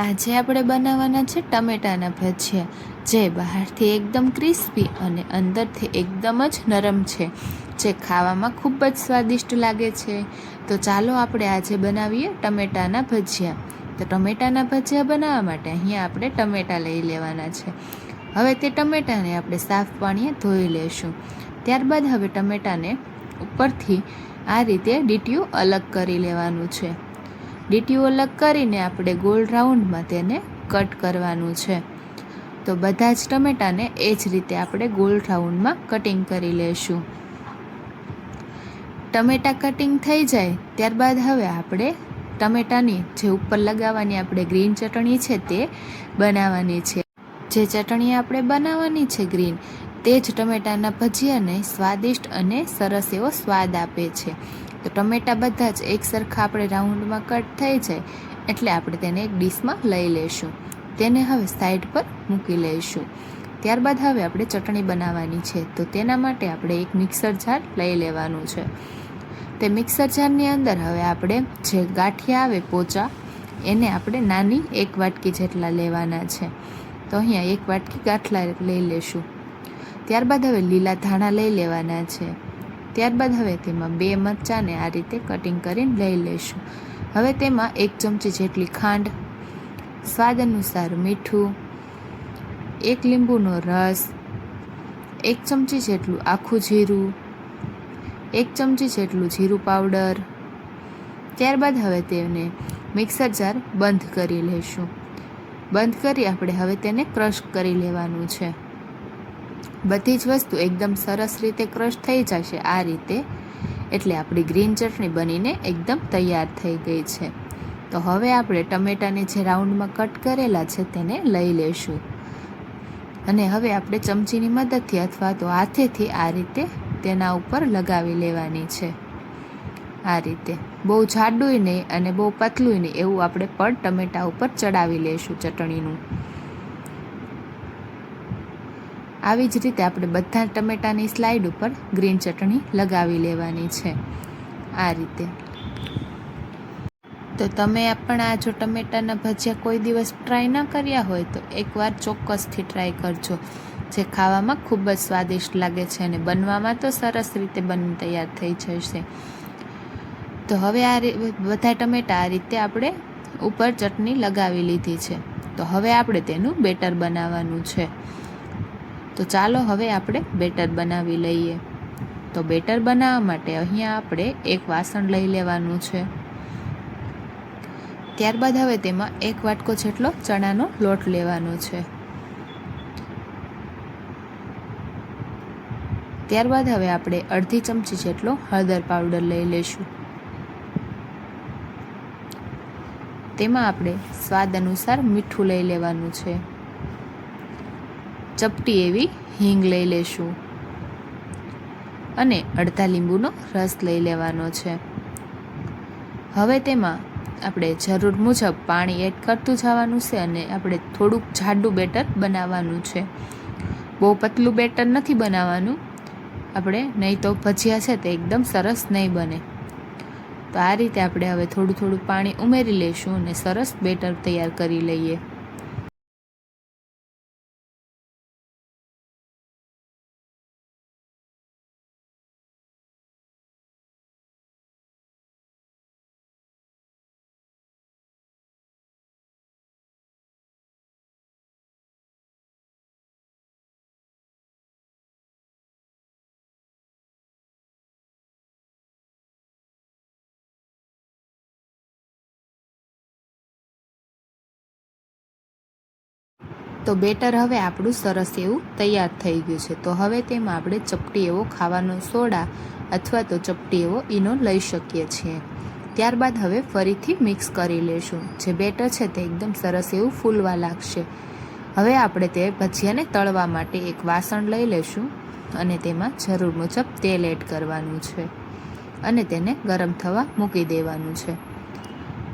આજે આપણે બનાવવાના છે ટમેટાના ભજીયા, જે બહારથી એકદમ ક્રિસ્પી અને અંદરથી એકદમ જ નરમ છે, જે ખાવામાં ખૂબ જ સ્વાદિષ્ટ લાગે છે. તો ચાલો આપણે આજે બનાવીએ ટમેટાના ભજીયા. તો ટમેટાના ભજીયા બનાવવા માટે અહીંયા આપણે ટમેટાં લઈ લેવાના છે. હવે તે ટમેટાને આપણે સાફ પાણીએ ધોઈ લેશું. ત્યારબાદ હવે ટમેટાને ઉપરથી આ રીતે ડીટીયું અલગ કરી લેવાનું છે. ડીટીયું અલગ કરીને આપણે ગોળ રાઉન્ડમાં તેને કટ કરવાનું છે. તો બધા જ ટમેટાને એ જ રીતે આપણે ગોળ રાઉન્ડમાં કટિંગ કરી લેશું. ટમેટાં કટિંગ થઈ જાય ત્યારબાદ હવે આપણે ટમેટાની જે ઉપર લગાવવાની આપણે ગ્રીન ચટણી છે તે બનાવવાની છે. જે ચટણી આપણે બનાવવાની છે ગ્રીન, તે જ ટમેટાના ભજીયાને સ્વાદિષ્ટ અને સરસ એવો સ્વાદ આપે છે. તો ટમેટાં બધા જ એક સરખા આપણે રાઉન્ડમાં કટ થઈ જાય એટલે આપણે તેને એક ડીશમાં લઈ લઈશું. તેને હવે સાઈડ પર મૂકી લઈશું. ત્યારબાદ હવે આપણે ચટણી બનાવવાની છે. તો તેના માટે આપણે એક મિક્સર જાર લઈ લેવાનું છે. તે મિક્સર જારની અંદર હવે આપણે જે ગાંઠિયા આવે પોચા, એને આપણે નાની એક વાટકી જેટલા લેવાના છે. તો અહીંયા એક વાટકી ગાંઠલા લઈ લેશું. ત્યારબાદ હવે લીલા ધાણા લઈ લેવાના છે. ત્યારબાદ હવે તેમાં 2 મરચાંને આ રીતે કટિંગ કરીને લઈ લઈશું. હવે તેમાં 1 ચમચી જેટલી ખાંડ, સ્વાદ અનુસાર મીઠું, 1 લીંબુનો રસ, 1 ચમચી જેટલું આખું જીરું, 1 ચમચી જેટલું જીરું પાવડર. ત્યારબાદ હવે તેને મિક્સર જાર બંધ કરી લઈશું. બંધ કરી આપણે હવે તેને ક્રશ કરી લેવાનું છે. બધી જ વસ્તુ એકદમ સરસ રીતે ક્રશ થઈ જશે આ રીતે, એટલે આપણી ગ્રીન ચટણી બનીને એકદમ તૈયાર થઈ ગઈ છે. તો હવે આપણે ટમેટાને જે રાઉન્ડમાં કટ કરેલા છે તેને લઈ લઈશું અને હવે આપણે ચમચીની મદદથી અથવા તો હાથેથી આ રીતે તેના ઉપર લગાવી લેવાની છે. આ રીતે બહુ જાડુંય નહીં અને બહુ પતલુંય નહીં એવું આપણે પડ ટમેટા ઉપર ચડાવી લઈશું ચટણીનું. આવી જ રીતે આપણે બધા ટમેટાની સ્લાઇડ ઉપર ગ્રીન ચટણી લગાવી લેવાની છે આ રીતે. તો તમે પણ આ જો ટમેટાના ભજીયા કોઈ દિવસ ટ્રાય ના કર્યા હોય તો એકવાર ચોક્કસથી ટ્રાય કરજો, જે ખાવામાં ખૂબ જ સ્વાદિષ્ટ લાગે છે અને બનવામાં તો સરસ રીતે બની તૈયાર થઈ જશે. તો હવે આ બધા ટમેટા આ રીતે આપણે ઉપર ચટણી લગાવી લીધી છે. તો હવે આપણે તેનું બેટર બનાવવાનું છે. તો ચાલો હવે આપણે બેટર બનાવી લઈએ. તો બેટર બનાવવા માટે અહીંયા આપણે એક વાસણ લઈ લેવાનું છે. ત્યારબાદ હવે તેમાં 1 વાટકો જેટલો ચણાનો લોટ લેવાનો છે. ત્યારબાદ હવે આપણે અડધી ચમચી જેટલો હળદર પાવડર લઈ લઈશું. તેમાં આપણે સ્વાદ અનુસાર મીઠું લઈ લેવાનું છે. ચપટી એવી હિંગ લઈ લેશું અને અડધા લીંબુનો રસ લઈ લેવાનો છે. હવે તેમાં આપણે જરૂર મુજબ પાણી એડ કરતું જવાનું છે અને આપણે થોડુંક જાડું બેટર બનાવવાનું છે. બહુ પતલું બેટર નથી બનાવવાનું આપણે, નહીં તો ભજીયા છે તે એકદમ સરસ નહીં બને. તો આ રીતે આપણે હવે થોડું થોડું પાણી ઉમેરી લઈશું અને સરસ બેટર તૈયાર કરી લઈએ. તો બેટર હવે આપણું સરસ એવું તૈયાર થઈ ગયું છે. તો હવે તેમાં આપણે ચપટી એવો ખાવાનો સોડા અથવા તો ચપટી એવો ઈનો લઈ શકીએ છીએ. ત્યારબાદ હવે ફરીથી મિક્સ કરી લેશું. જે બેટર છે તે એકદમ સરસ એવું ફૂલવા લાગશે. હવે આપણે તે ભજીયાને તળવા માટે એક વાસણ લઈ લેશું અને તેમાં જરૂર મુજબ તેલ એડ કરવાનું છે અને તેને ગરમ થવા મૂકી દેવાનું છે.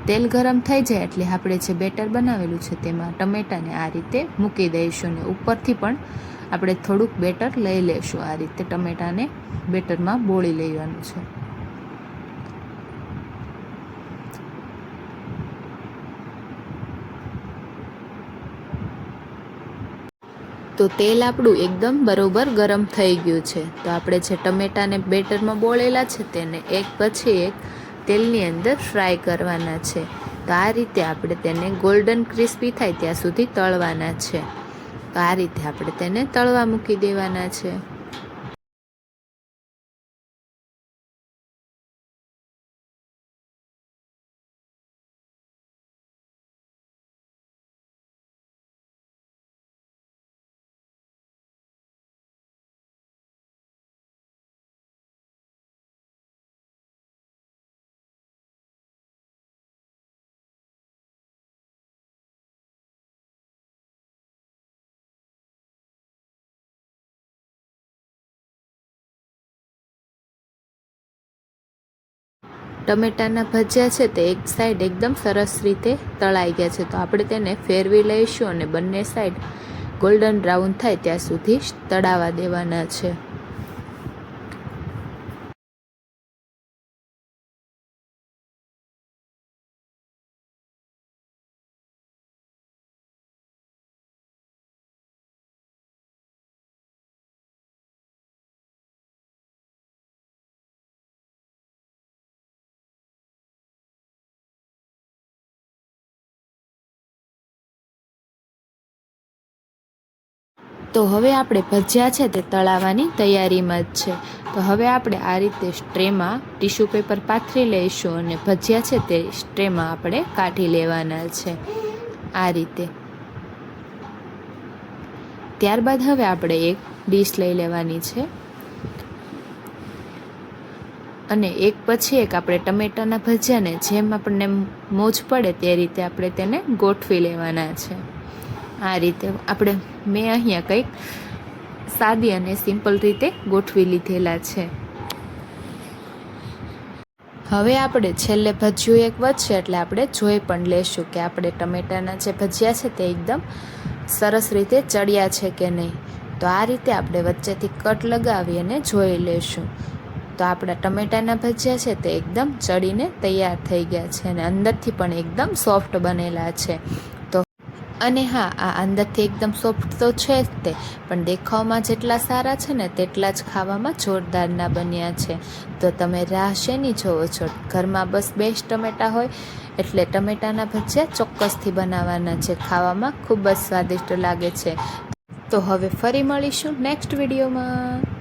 તેલ ગરમ થઈ જાય એટલે આપણે જે બેટર બનાવેલું છે તેમાં ટમેટાને આ રીતે મૂકી દઈશું અને ઉપરથી પણ આપણે થોડુંક બેટર લઈ લઈશું. આ રીતે ટમેટાને બેટરમાં બોળી લેવાનું છે. તો તેલ આપણું એકદમ બરોબર ગરમ થઈ ગયું છે. તો આપણે જે ટમેટાને બેટરમાં બોળેલા છે તેને એક પછી એક તેલની અંદર ફ્રાય કરવાના છે. તો આ રીતે આપણે તેને ગોલ્ડન ક્રિસ્પી થાય ત્યાં સુધી તળવાના છે. તો આ રીતે આપણે તેને તળવા મૂકી દેવાના છે. ટમેટાના ભજીયા છે તે એક સાઈડ એકદમ સરસ રીતે તળાઈ ગયા છે. તો આપણે તેને ફેરવી લઈશું અને બંને સાઈડ ગોલ્ડન બ્રાઉન થાય ત્યાં સુધી તળાવા દેવાના છે. તો હવે આપણે ભજીયા છે તે તળાવવાની તૈયારીમાં જ છે. તો હવે આપણે આ રીતે સ્ટ્રેમાં ટીશ્યુ પેપર પાથરી લઈશું અને ભજીયા છે તે સ્ટ્રેમાં આપણે કાઢી લેવાના છે આ રીતે. ત્યારબાદ હવે આપણે એક ડીશ લઈ લેવાની છે અને એક પછી એક આપણે ટમેટાના ભજીયાને જેમ આપણને મોજ પડે તે રીતે આપણે તેને ગોઠવી લેવાના છે. આ રીતે મેં અહીંયા કંઈક સાદી અને સિમ્પલ રીતે ગોઠવી લીધેલા છે. હવે આપણે છેલ્લે ભજીયું એક વધશે એટલે આપણે જોઈ પણ લેશું કે આપણે ટમેટાના જે ભજીયા છે તે એકદમ સરસ રીતે ચડ્યા છે કે નહીં. તો આ રીતે આપણે વચ્ચેથી કટ લગાવી અને જોઈ લેશું. તો આપણા ટમેટાના ભજીયા છે તે એકદમ ચડીને તૈયાર થઈ ગયા છે અને અંદરથી પણ એકદમ સોફ્ટ બનેલા છે. અને હા, આ અંદરથી એકદમ સોફ્ટ તો છે જ તે, પણ દેખાવમાં જેટલા સારા છે ને તેટલા જ ખાવામાં જોરદારના બન્યા છે. તો તમે રાહ શેની જોવો છો? ઘરમાં બસ 2 જ ટમેટા હોય એટલે ટમેટાના ભજીયા ચોક્કસથી બનાવવાના છે. ખાવામાં ખૂબ જ સ્વાદિષ્ટ લાગે છે. તો હવે ફરી મળીશું નેક્સ્ટ વિડીયોમાં.